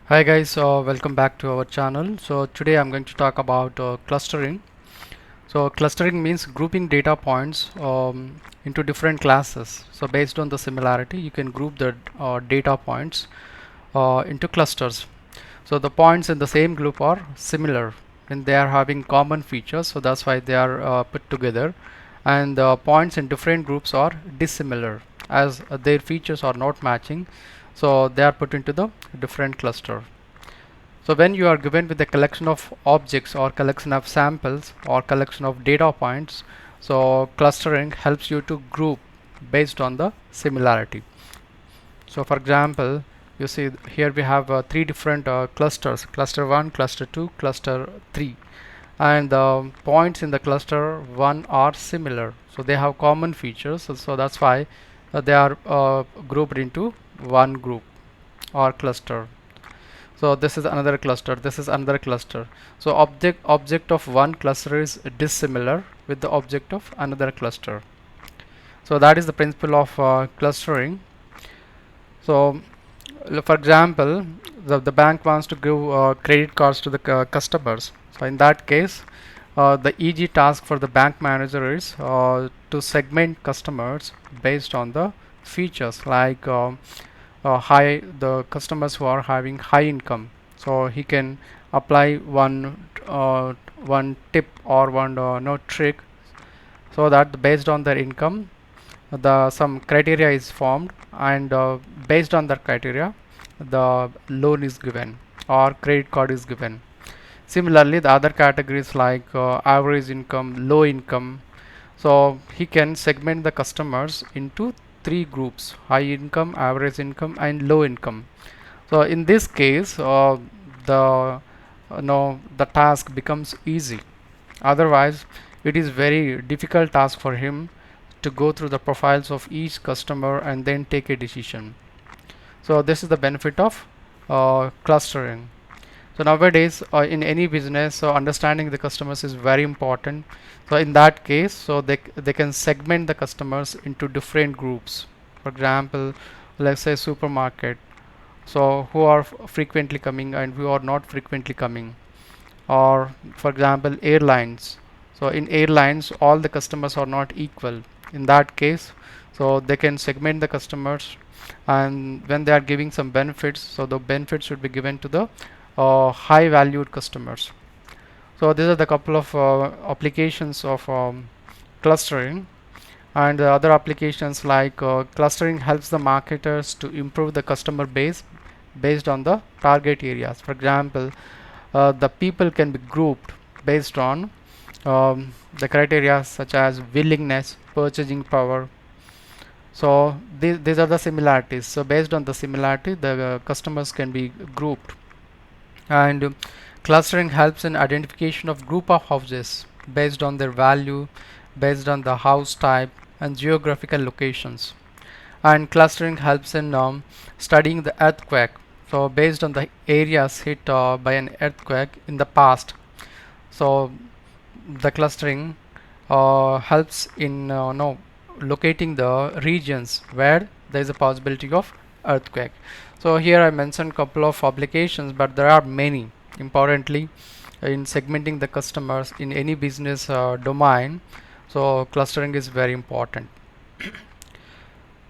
Hi guys, welcome back to our channel. So today I'm going to talk about clustering. So clustering means grouping data points into different classes. So based on the similarity, you can group the data points into clusters. So the points in the same group are similar and they are having common features. So that's why they are put together. And the points in different groups are dissimilar as their features are not matching. So they are put into the different cluster. So when you are given with a collection of objects or collection of samples or collection of data points, so clustering helps you to group based on the similarity. So for example, you see here we have three different clusters: cluster 1, cluster 2, cluster 3, and the points in the cluster 1 are similar, so they have common features. So that's why they are grouped into one group or cluster. So this is another cluster, this is another cluster. So object of one cluster is dissimilar with the object of another cluster. So that is the principle of clustering. So for example, the bank wants to give credit cards to the customers. So in that case, the easy task for the bank manager is to segment customers based on the features like high the customers who are having high income. So he can apply one tip or one no trick, so that based on their income the some criteria is formed, and based on that criteria the loan is given or credit card is given. Similarly, the other categories like average income, low income, so he can segment the customers into three groups: high income, average income, and low income. So in this case, the no the task becomes easy. Otherwise, it is very difficult task for him to go through the profiles of each customer and then take a decision. So this is the benefit of clustering. So nowadays, in any business, so understanding the customers is very important. So in that case, so they can segment the customers into different groups. For example, let's say supermarket. So who are frequently coming and who are not frequently coming. Or for example, airlines. So in airlines, all the customers are not equal. In that case, so they can segment the customers, and when they are giving some benefits, so the benefits should be given to the high valued customers. So these are the couple of applications of clustering. And the other applications like clustering helps the marketers to improve the customer base based on the target areas. For example, the people can be grouped based on the criteria such as willingness, purchasing power. So these are the similarities. So based on the similarity, the customers can be grouped. And clustering helps in identification of group of houses based on their value, based on the house type and geographical locations. And clustering helps in studying the earthquake, so based on the areas hit by an earthquake in the past. So the clustering helps in no locating the regions where there is a possibility of earthquake. So here I mentioned couple of applications, but there are many. Importantly, in segmenting the customers in any business domain, so clustering is very important.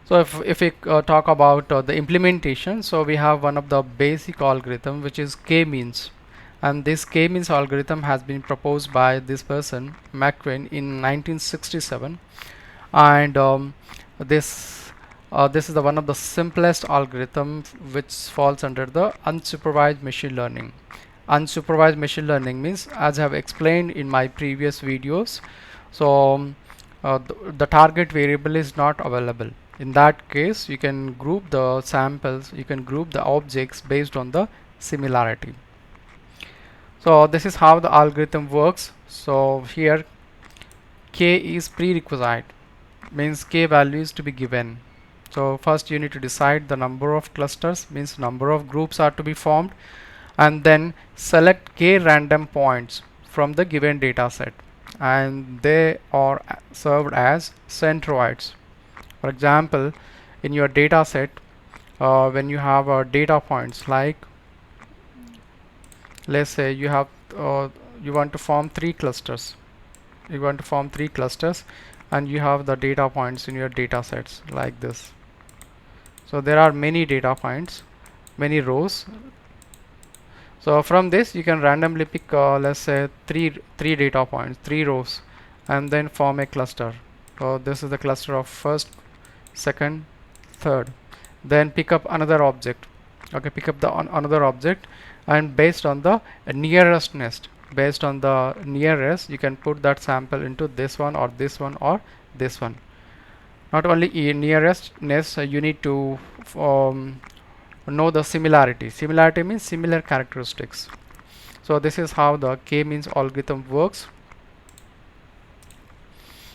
So if we talk about the implementation, so we have one of the basic algorithm which is k-means, and this k-means algorithm has been proposed by this person McQueen in 1967. And this is the one of the simplest algorithm which falls under the unsupervised machine learning. Unsupervised machine learning means, as I have explained in my previous videos, so the target variable is not available. In that case, you can group the samples, you can group the objects based on the similarity. So this is how the algorithm works. So here k is prerequisite, means k value is to be given. So first you need to decide the number of clusters, means number of groups are to be formed, and then select k random points from the given data set, and they are served as centroids. For example, in your data set, when you have data points like let's say you have you want to form three clusters. You want to form three clusters, and you have the data points in your data sets like this. So there are many data points, many rows. So from this you can randomly pick let's say three data points, three rows, and then form a cluster. So this is the cluster of first, second, third. Then pick up another object. Okay, pick up the another object, and based on the nearest nest, based on the nearest, you can put that sample into this one or this one or this one. Not only nearest nest, you need to know the similarity. Similarity means similar characteristics. So this is how the k-means algorithm works.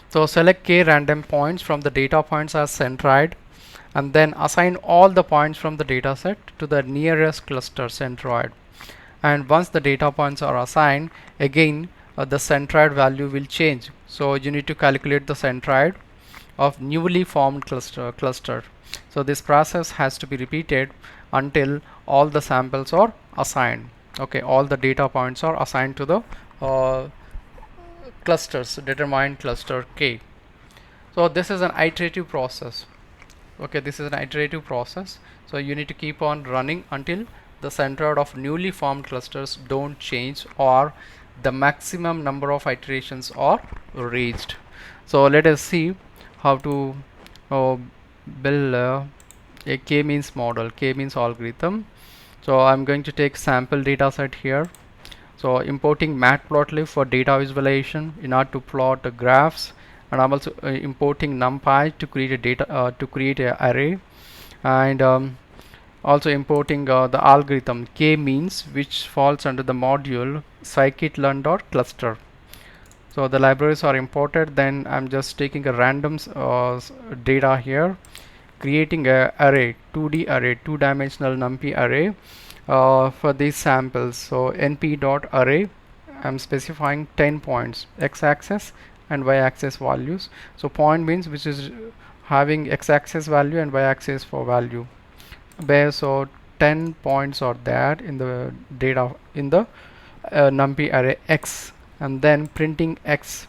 So select k random points from the data points as centroid, and then assign all the points from the dataset to the nearest cluster centroid. And once the data points are assigned, again the centroid value will change. So you need to calculate the centroid of newly formed cluster. So this process has to be repeated until all the samples are assigned. Okay, all the data points are assigned to the clusters, determined cluster k. So this is an iterative process. Okay, this is an iterative process. So you need to keep on running until the centroid of newly formed clusters don't change, or the maximum number of iterations are reached. So let us see how to build a k-means model, k-means algorithm. So I'm going to take sample data set here. So importing matplotlib for data visualization in order to plot the graphs, and I'm also importing numpy to create a data to create an array, and also importing the algorithm k-means, which falls under the module scikit-learn.cluster. So the libraries are imported. Then I'm just taking a random data here, creating a array, 2D array, two-dimensional numpy array for these samples. So np.array, I'm specifying 10 points, x-axis and y-axis values. So point means which is having x-axis value and y-axis for value. So 10 points are there in the data in the numpy array x, and then printing x.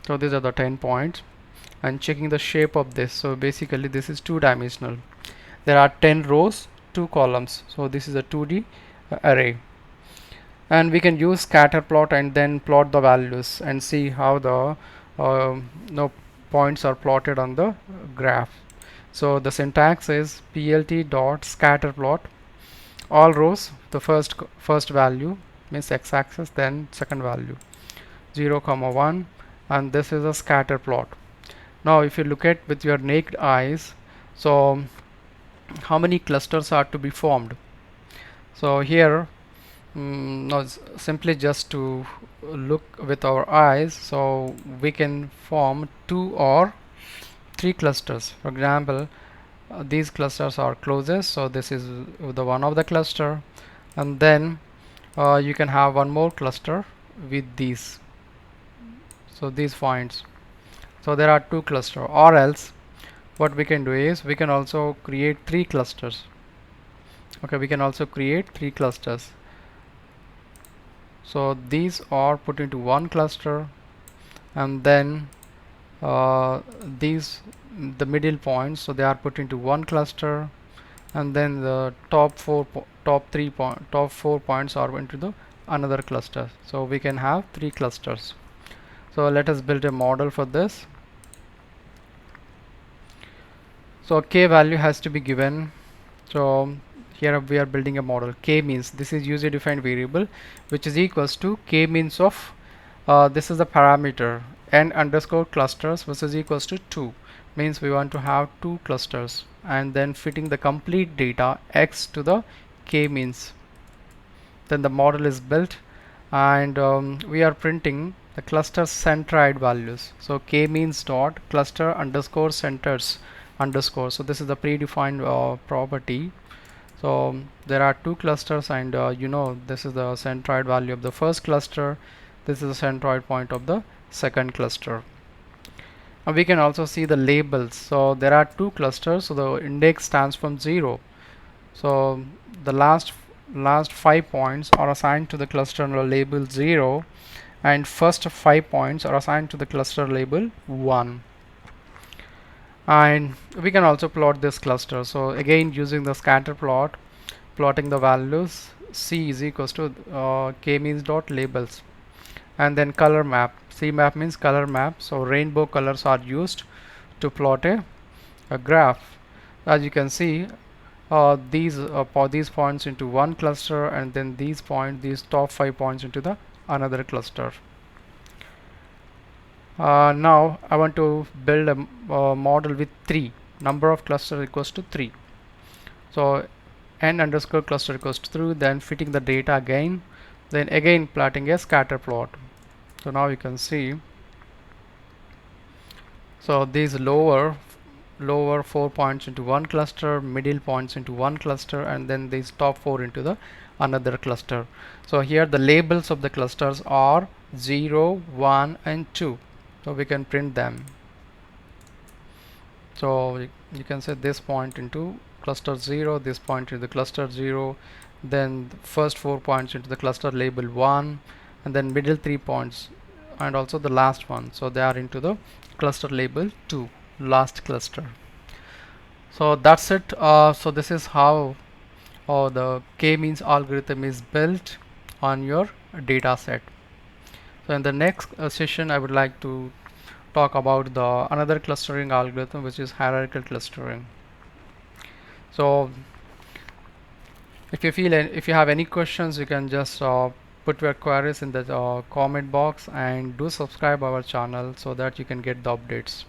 So these are the 10 points, and checking the shape of this. So basically this is two-dimensional. There are 10 rows, 2 columns. So this is a 2D array, and we can use scatter plot and then plot the values and see how the no points are plotted on the graph. So the syntax is plt dot scatter plot. All rows, the first value means x-axis, then second value 0, 1, and this is a scatter plot. Now if you look at with your naked eyes, so how many clusters are to be formed? So here no, simply just to look with our eyes, so we can form 2 or 3 clusters. For example, these clusters are closest, so this is the one of the cluster, and then you can have one more cluster with these, so these points. So there are 2 cluster, or else what we can do is we can also create 3 clusters. Okay, we can also create 3 clusters. So these are put into one cluster, and then these the middle points, so they are put into one cluster, and then the top 4 points are into the another cluster. So we can have 3 clusters. So let us build a model for this. So k value has to be given. So here we are building a model. K means, this is user defined variable, which is equals to k means of this is the parameter n underscore clusters, which is equals to 2, means we want to have 2 clusters, and then fitting the complete data x to the k means. Then the model is built, and we are printing the cluster centroid values. So k means dot cluster underscore centers underscore. So this is the predefined property. So there are 2 clusters, and you know, this is the centroid value of the first cluster, this is the centroid point of the second cluster. And we can also see the labels. So there are 2 clusters, so the index stands from 0. So the last last 5 points are assigned to the cluster label 0, and first 5 points are assigned to the cluster label 1. And we can also plot this cluster. So again, using the scatter plot, plotting the values, C is equals to k means dot labels, and then color map. C map means color map, so rainbow colors are used to plot a graph. As you can see, these points into one cluster, and then these top 5 points into the another cluster. Now I want to build a model with 3. Number of cluster equals to 3. So n underscore cluster equals to 3, then fitting the data again, then again plotting a scatter plot. So now you can see, so these lower 4 points into one cluster, middle points into one cluster, and then these top 4 into the another cluster. So here the labels of the clusters are 0, 1 and 2, so we can print them. So you can say this point into cluster 0, this point into the cluster 0, then the first 4 points into the cluster label 1, and then middle 3 points, and also the last one, so they are into the cluster label 2, last cluster. So that's it. So this is how the k-means algorithm is built on your data set. So in the next session I would like to talk about the another clustering algorithm, which is hierarchical clustering. So if you have any questions, you can just put your queries in the comment box, and do subscribe our channel so that you can get the updates.